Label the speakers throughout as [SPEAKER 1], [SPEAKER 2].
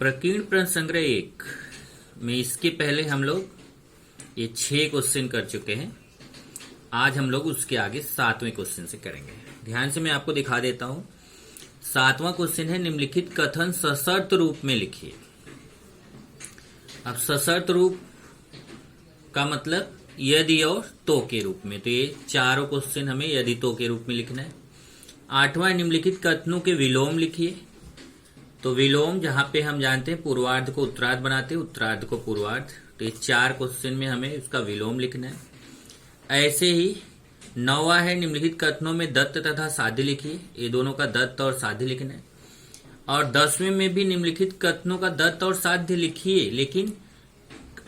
[SPEAKER 1] प्रकीर्ण प्रश्न संग्रह 1 में इसके पहले हम लोग ये 6 क्वेश्चन कर चुके हैं। आज हम लोग उसके आगे 7वें क्वेश्चन से करेंगे। ध्यान से मैं आपको दिखा देता हूं। 7वां क्वेश्चन है निम्नलिखित कथन सशर्त रूप में लिखिए। अब सशर्त रूप का मतलब यदि और तो के रूप में, तो ये चारों क्वेश्चन हमें यदि तो के रूप में लिखना है। 8वां निम्नलिखित कथनों के विलोम लिखिए। तो विलोम जहां पे हम जानते हैं पूर्वार्ध को उत्तरार्ध बनाते हैं, उत्तरार्ध को पूर्वार्ध, तो ये 4 क्वेश्चन में हमें उसका विलोम लिखना है। ऐसे ही 9वां है निम्नलिखित कथनों में दत्त तथा साध्य लिखिए। ये दोनों का दत्त और साध्य लिखना है। और 10वें में भी निम्नलिखित कथनों का दत्त और साध्य लिखिए, लेकिन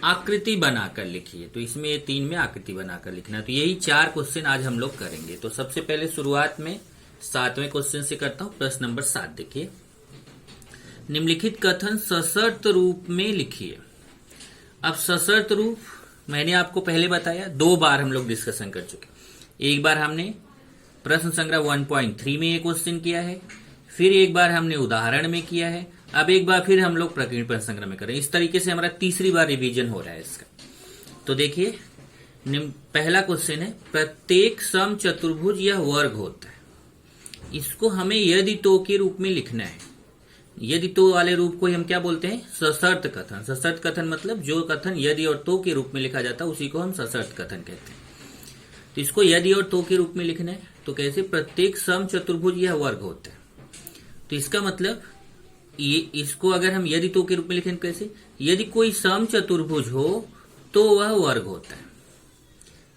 [SPEAKER 1] आकृति बनाकर लिखिए। तो इसमें ये 3 में आकृति बनाकर लिखना है। तो यही 4 क्वेश्चन आज हम लोग करेंगे। तो सबसे पहले शुरुआत में 7वें क्वेश्चन से करता हूं। प्रश्न नंबर 7 देखिए। निम्नलिखित कथन सशर्त रूप में लिखिए। अब सशर्त रूप मैंने आपको पहले बताया, 2 बार हम लोग डिस्कशन कर चुके। एक बार हमने प्रश्न संग्रह 1.3 में ये क्वेश्चन किया है, फिर एक बार हमने उदाहरण में किया है, अब एक बार फिर हम लोग प्रकीर्ण प्रश्न संग्रह में करें। इस तरीके से हमारा तीसरी बार रिवीजन हो रहा है इसका। तो देखिए पहला क्वेश्चन है प्रत्येक सम चतुर्भुज यह वर्ग होता है। इसको हमें यदि तो के रूप में लिखना है। यदि तो वाले रूप को हम क्या बोलते हैं? सशर्त कथन। सशर्त कथन मतलब जो कथन यदि और तो के रूप में लिखा जाता है उसी को हम सशर्त कथन कहते हैं। तो इसको यदि और तो के रूप में लिखना है। तो कैसे? प्रत्येक सम चतुर्भुज यह वर्ग होता है। तो इसका मतलब ये इसको अगर हम यदि तो के रूप में लिखें कैसे? यदि कोई सम चतुर्भुज हो तो वह वर्ग होता है।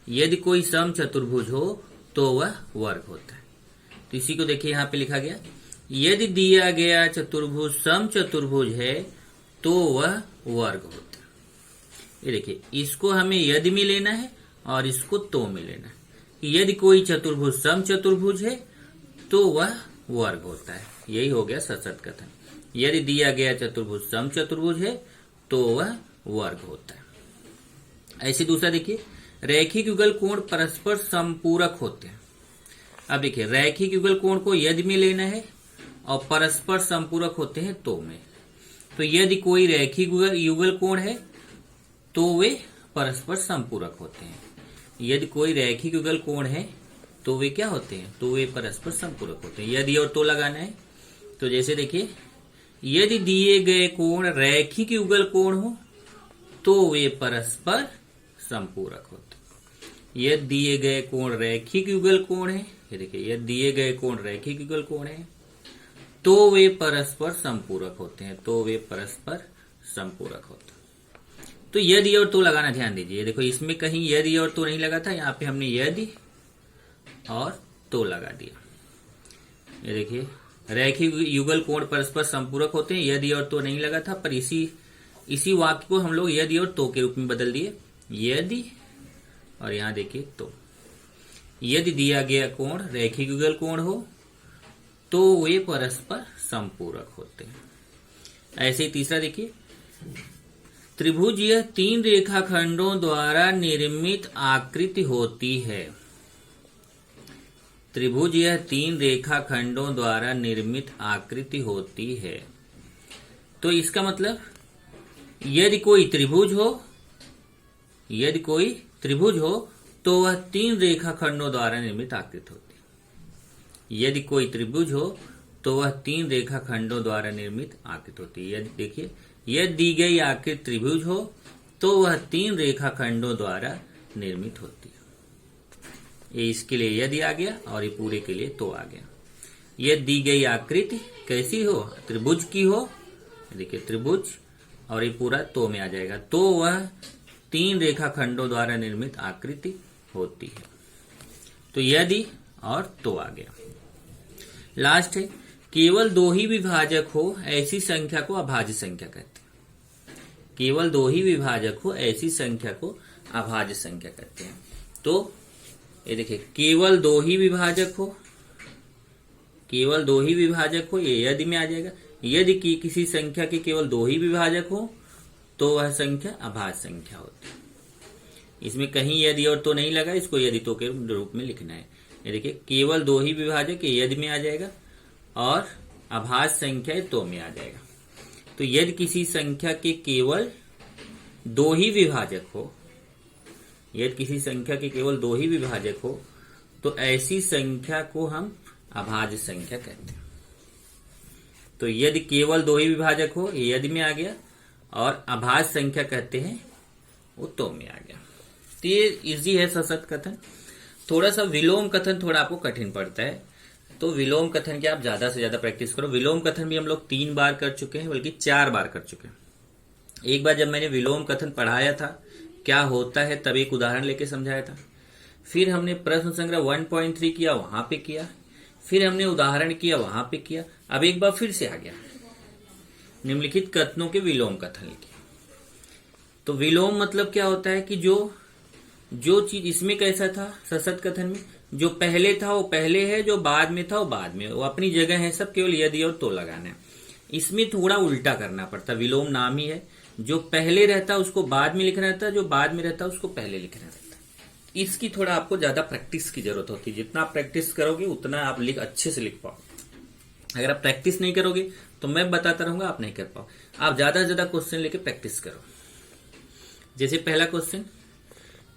[SPEAKER 1] यदि कोई सम चतुर्भुज हो तो वह वर्ग होता है। तो इसी को देखिए यहां पे लिखा गया, यदि दिया गया चतुर्भुज सम चतुर्भुज है तो वह वर्ग होता है। ये देखिए इसको हमें यदि में लेना है और इसको तो में लेना है। यदि कोई चतुर्भुज सम चतुर्भुज है तो वह वर्ग होता है। यही हो गया सशर्त कथन। यदि दिया गया चतुर्भुज सम चतुर्भुज है तो वह वर्ग होता है। ऐसे दूसरा देखिए, रैखिक युगल कोण परस्पर संपूरक होते हैं। अब देखिए रैखिक युगल कोण को यदि में लेना है और परस्पर संपूरक होते हैं तो में। तो यदि कोई रैखिक युगल कोण है तो वे परस्पर संपूरक होते हैं। यदि कोई रैखिक युगल कोण है तो वे क्या होते हैं? तो वे परस्पर संपूरक होते हैं। यदि और तो लगाना है तो जैसे देखिए, यदि दिए गए कोण रैखिक युगल कोण हो तो वे परस्पर संपूरक होते हैं। यदि दिए गए कोण रैखिक युगल कोण है, ये देखिए यदि दिए गए कोण रैखिक युगल कोण है तो वे परस्पर संपूरक होते हैं। तो वे परस्पर संपूरक होते हैं। तो यदि और तो लगाना ध्यान दीजिए। देखो इसमें कहीं यदि और तो नहीं लगा था, यहाँ पे हमने यदि और तो लगा दिया। ये देखिए रैखिक युगल कोण परस्पर संपूरक होते हैं, यदि और तो नहीं लगा था, पर इसी वाक्य को हम लोग यदि और तो के रूप में बदल दिए। यदि और यहां देखिए तो, यदि दिया गया कोण रैखिक युगल कोण हो तो वे परस्पर संपूरक होते हैं। ऐसे ही तीसरा देखिए, त्रिभुज यह 3 रेखाखंडों द्वारा निर्मित आकृति होती है। त्रिभुज यह 3 रेखाखंडों द्वारा निर्मित आकृति होती है। तो इसका मतलब यदि कोई त्रिभुज हो, यदि कोई त्रिभुज हो तो वह 3 रेखाखंडों द्वारा निर्मित आकृति होती है। यदि कोई त्रिभुज हो तो वह 3 रेखाखंडों द्वारा निर्मित आकृति होती है। यदि देखिए यदि दी गई आकृति त्रिभुज हो तो वह 3 रेखाखंडों द्वारा निर्मित होती है। ये इसके लिए यदि आ गया और ये पूरे के लिए तो आ गया। यदि दी गई आकृति कैसी हो? त्रिभुज की हो। देखिए त्रिभुज और ये पूरा तो में आ जाएगा, तो वह 3 रेखाखंडों द्वारा निर्मित आकृति होती है। तो यदि और तो आ गया। लास्ट है, केवल 2 ही विभाजक हो ऐसी संख्या को अभाज्य संख्या कहते हैं। केवल 2 ही विभाजक हो ऐसी संख्या को अभाज्य संख्या कहते हैं। तो ये देखिए केवल 2 ही विभाजक हो, केवल 2 ही विभाजक हो, ये यदि में आ जाएगा। यदि किसी संख्या के केवल 2 ही विभाजक हो तो वह संख्या अभाज्य संख्या होती है। इसमें कहीं यदि और तो नहीं लगा, इसको यदि तो के रूप में लिखना है। ये देखिए केवल 2 ही विभाजक यदि में आ जाएगा और अभाज्य संख्या तो में आ जाएगा। तो यदि किसी संख्या के केवल दो ही विभाजक हो, यदि किसी संख्या के केवल दो ही विभाजक हो तो ऐसी संख्या को हम अभाज्य संख्या कहते हैं। तो यदि केवल दो ही विभाजक हो, ये यदि में आ गया, और अभाज्य संख्या कहते हैं वो तो में आ गया। तो ये इजी है सशक्त कथन। थोड़ा सा विलोम कथन थोड़ा आपको कठिन पड़ता है, तो विलोम कथन की आप ज्यादा से ज्यादा प्रैक्टिस करो। विलोम कथन भी हम लोग 3 बार कर चुके हैं, बल्कि 4 बार कर चुके हैं। एक बार जब मैंने विलोम कथन पढ़ाया था क्या होता है, तब एक उदाहरण लेके समझाया था। फिर हमने प्रश्न संग्रह 1.3 किया, वहां पे किया। फिर हमने उदाहरण किया, वहां पे किया। अब एक बार फिर से आ गया, निम्नलिखित कथनों के विलोम कथन लिखे। तो विलोम मतलब क्या होता है कि जो चीज इसमें कैसा था सशक्त कथन में, जो पहले था वो पहले है, जो बाद में था वो बाद में, वो अपनी जगह है, सब केवल यदि और तो लगाना है। इसमें थोड़ा उल्टा करना पड़ता, विलोम नाम ही है। जो पहले रहता उसको बाद में लिखना रहता, जो बाद में रहता उसको पहले लिखना रहता। इसकी थोड़ा आपको ज्यादा प्रैक्टिस की जरूरत होती है। जितना आप प्रैक्टिस करोगे उतना आप अच्छे से लिख पाओ। अगर आप प्रैक्टिस नहीं करोगे तो मैं बताता रहूंगा, आप नहीं कर पाओ। आप ज्यादा से ज्यादा क्वेश्चन लेके प्रैक्टिस करो। जैसे पहला क्वेश्चन,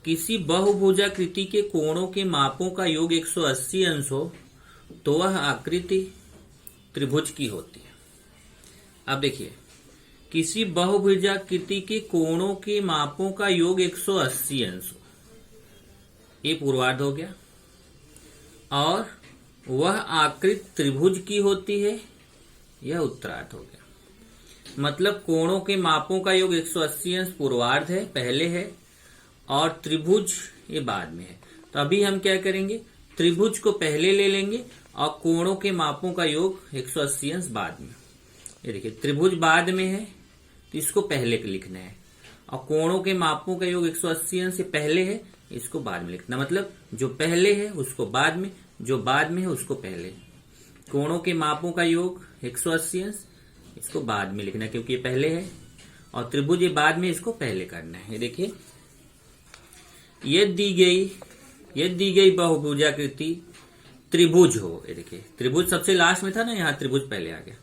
[SPEAKER 1] किसी बहुभुजाकृति के कोणों के मापों का योग 180 अंश हो तो वह आकृति त्रिभुज की होती है। अब देखिए, किसी बहुभुजाकृति के कोणों के मापों का योग 180 अंश हो, ये पूर्वार्ध हो गया, और वह आकृति त्रिभुज की होती है, यह उत्तरार्ध हो गया। मतलब कोणों के मापों का योग 180 अंश पूर्वार्ध है, पहले है, और त्रिभुज ये बाद में है। तो अभी हम क्या करेंगे, त्रिभुज को पहले ले लेंगे और कोणों के मापों का योग 180 अंश बाद में। ये देखिए, त्रिभुज बाद में है तो इसको पहले लिखना है, और कोणों के मापों का योग 180 अंश से पहले है, इसको बाद में लिखना। मतलब जो पहले है उसको बाद में, जो बाद में है उसको पहले। कोणों के मापों का योग 180 अंश, इसको बाद में लिखना क्योंकि ये पहले है, और त्रिभुज ये बाद में, इसको पहले करना है। ये देखिए, यदि दी गई बहुभुजाकृति त्रिभुज हो, ये देखिए त्रिभुज सबसे लास्ट में था ना, यहाँ त्रिभुज पहले आ गया,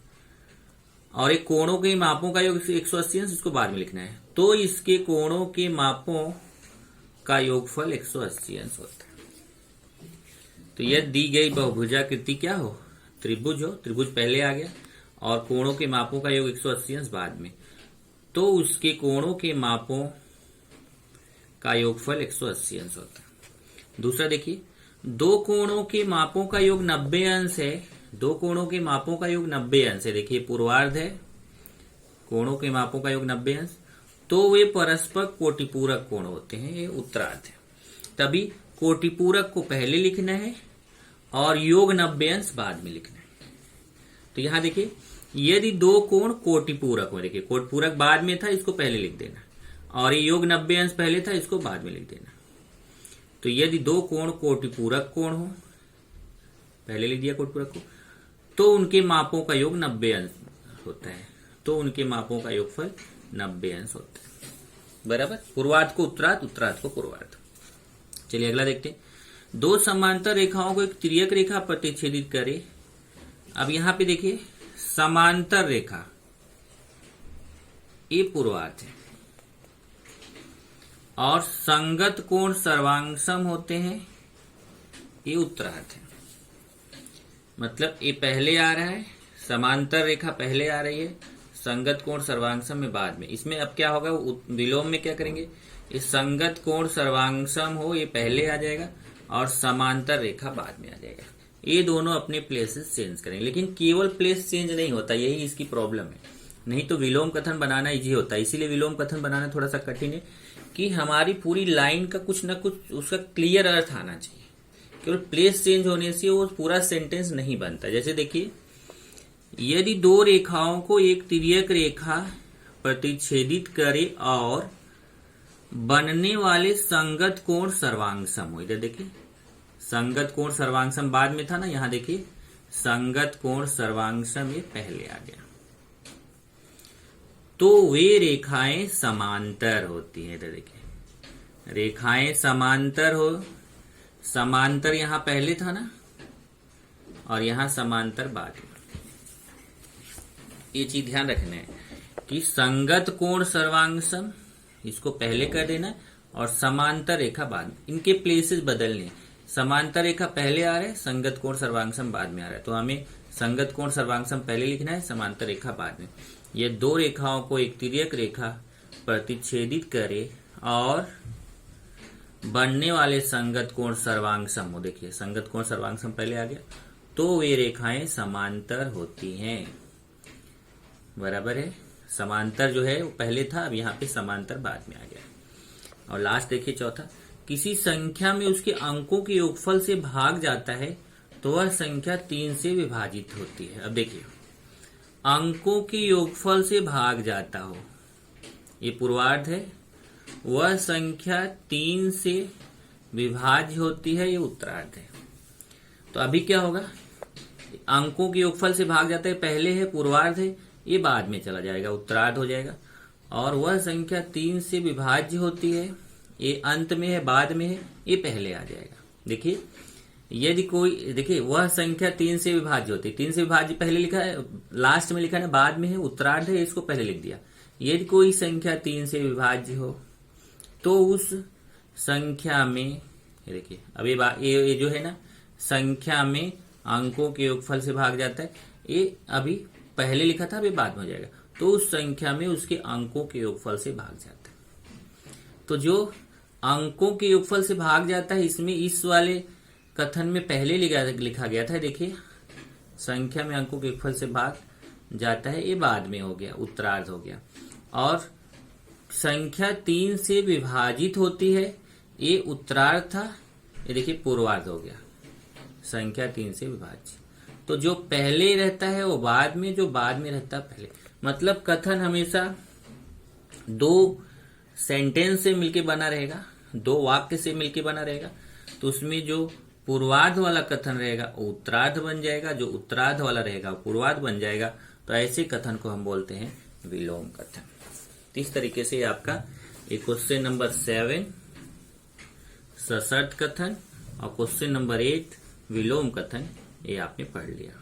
[SPEAKER 1] और एक कोणों के मापों का योग 180 अंश, इसको बाद में लिखना है, तो इसके कोणों के मापों का योगफल 180 अंश होता है। तो यदि दी गई बहुभुजाकृति क्या हो, त्रिभुज हो, त्रिभुज पहले आ गया, और कोणों के मापों का योग 180 अंश बाद में, तो उसके कोणों के मापों का योगफल 180 अंश होता है। दूसरा देखिए, दो कोणों के मापों का योग 90 अंश है, दो कोणों के मापों का योग 90 अंश है। देखिए पूर्वार्ध है, कोणों के मापों का योग 90 अंश, तो वे परस्पर कोटिपूरक कोण होते हैं, ये उत्तरार्ध है। तभी कोटिपूरक को पहले लिखना है और योग 90 अंश बाद में लिखना है। तो यहां देखिए, यदि दो कोण कोटिपूरक हो, देखिए कोटिपूरक बाद में था, इसको पहले लिख देना, और ये योग 90 अंश पहले था, इसको बाद में लिख देना। तो यदि दो कोण कोटिपूरक कोण हो, पहले लिख दिया कोटिपूरक को, तो उनके मापों का योग 90 अंश होता है, तो उनके मापों का योगफल 90 अंश होता है। बराबर, पूर्वार्ध को उत्तरार्ध, उत्तरार्ध को पूर्वार्ध। चलिए अगला देखते हैं। दो समांतर रेखाओं को एक तिर्यक रेखा प्रतिच्छेदित करे। अब यहां पे देखिए, समांतर रेखा ये पूर्वार्ध है, और संगत कोण सर्वांगसम होते हैं, ये उत्तरार्ध है। मतलब ये पहले आ रहा है, समांतर रेखा पहले आ रही है, संगत कोण सर्वांगसम में बाद में। इसमें अब क्या होगा, विलोम में क्या करेंगे, ये संगत कोण सर्वांगसम हो ये पहले आ जाएगा, और समांतर रेखा बाद में आ जाएगा। ये दोनों अपने प्लेसेस चेंज करेंगे, लेकिन केवल प्लेस चेंज नहीं होता, यही इसकी प्रॉब्लम है। नहीं तो विलोम कथन बनाना इजी होता है, इसीलिए विलोम कथन बनाना थोड़ा सा कठिन है कि हमारी पूरी लाइन का कुछ ना कुछ उसका क्लियर अर्थ आना चाहिए। केवल प्लेस चेंज होने से वो पूरा सेंटेंस नहीं बनता। जैसे देखिए, यदि दो रेखाओं को एक तिर्यक रेखा प्रतिच्छेदित करे और बनने वाले संगत कोण सर्वांगसम हो, इधर देखिए संगत कोण सर्वांगसम बाद में था ना, यहां देखिए संगत कोण सर्वांगसम ये पहले आ गया, तो वे रेखाएं समांतर होती हैं। इधर देखिए रेखाएं समांतर हो, समांतर यहां पहले था ना, और यहां समांतर बाद में। ये चीज ध्यान रखना है कि संगत कोण सर्वांग सम, इसको पहले कर देना और समांतर रेखा बाद में, इनके प्लेसेस बदलने। समांतर रेखा पहले आ रहा है, संगत कोण सर्वांग सम बाद में आ रहा है, तो हमें संगत कोण सर्वांग सम पहले लिखना है, समांतर रेखा बाद में। ये दो रेखाओं को एक तिर्यक रेखा प्रतिच्छेदित करे और बनने वाले संगत कोण सर्वांग सम हो, देखिए संगत कोण सर्वांग सम पहले आ गया, तो वे रेखाएं समांतर होती हैं। बराबर है, समांतर जो है वो पहले था, अब यहाँ पे समांतर बाद में आ गया। और लास्ट देखिए चौथा, किसी संख्या में उसके अंकों के योगफल से भाग जाता है तो वह संख्या 3 से विभाजित होती है। अब देखिए, अंकों के योगफल से भाग जाता हो, ये पूर्वार्ध है, वह संख्या 3 से विभाज्य होती है, ये उत्तरार्ध है। तो अभी क्या होगा, अंकों के योगफल से भाग जाता है, पहले है, पूर्वार्ध है, ये बाद में चला जाएगा, उत्तरार्ध हो जाएगा। और वह संख्या 3 से विभाज्य होती है, ये अंत में है, बाद में है, ये पहले आ जाएगा। देखिए, यदि कोई, देखिए वह संख्या 3 से विभाज्य होती है, 3 से विभाज्य पहले लिखा है, लास्ट में लिखा है, बाद में है, उत्तरार्ध है, इसको पहले लिख दिया। यदि कोई संख्या 3 से विभाज्य हो तो उस संख्या में, देखिए अब ये जो है ना, संख्या में अंकों के योगफल से भाग जाता है, ये अभी पहले लिखा था, अभी बाद में हो जाएगा, तो उस संख्या में उसके अंकों के योगफल से भाग जाता है। तो जो अंकों के योगफल से भाग जाता है, इसमें इस वाले कथन में पहले लिखा गया था, देखिए संख्या में अंकों के योगफल से भाग जाता है, ये बाद में हो गया, उत्तरार्ध हो गया। और संख्या 3 से विभाजित होती है, ये उत्तरार्ध था, ये देखिए पूर्वार्ध हो गया, संख्या 3 से विभाज्य। तो जो पहले रहता है वो बाद में, जो बाद में रहता है पहले। मतलब कथन हमेशा 2 सेंटेंस से मिलके बना रहेगा, 2 वाक्य से मिलके बना रहेगा, तो उसमें जो पूर्वार्ध वाला कथन रहेगा वो उत्तरार्ध बन जाएगा, जो उत्तरार्ध वाला रहेगा वो पूर्वार्ध बन जाएगा। तो ऐसे कथन को हम बोलते हैं विलोम कथन। इस तरीके से आपका एक क्वेश्चन नंबर 7 सशर्त कथन और क्वेश्चन नंबर 8 विलोम कथन, ये आपने पढ़ लिया।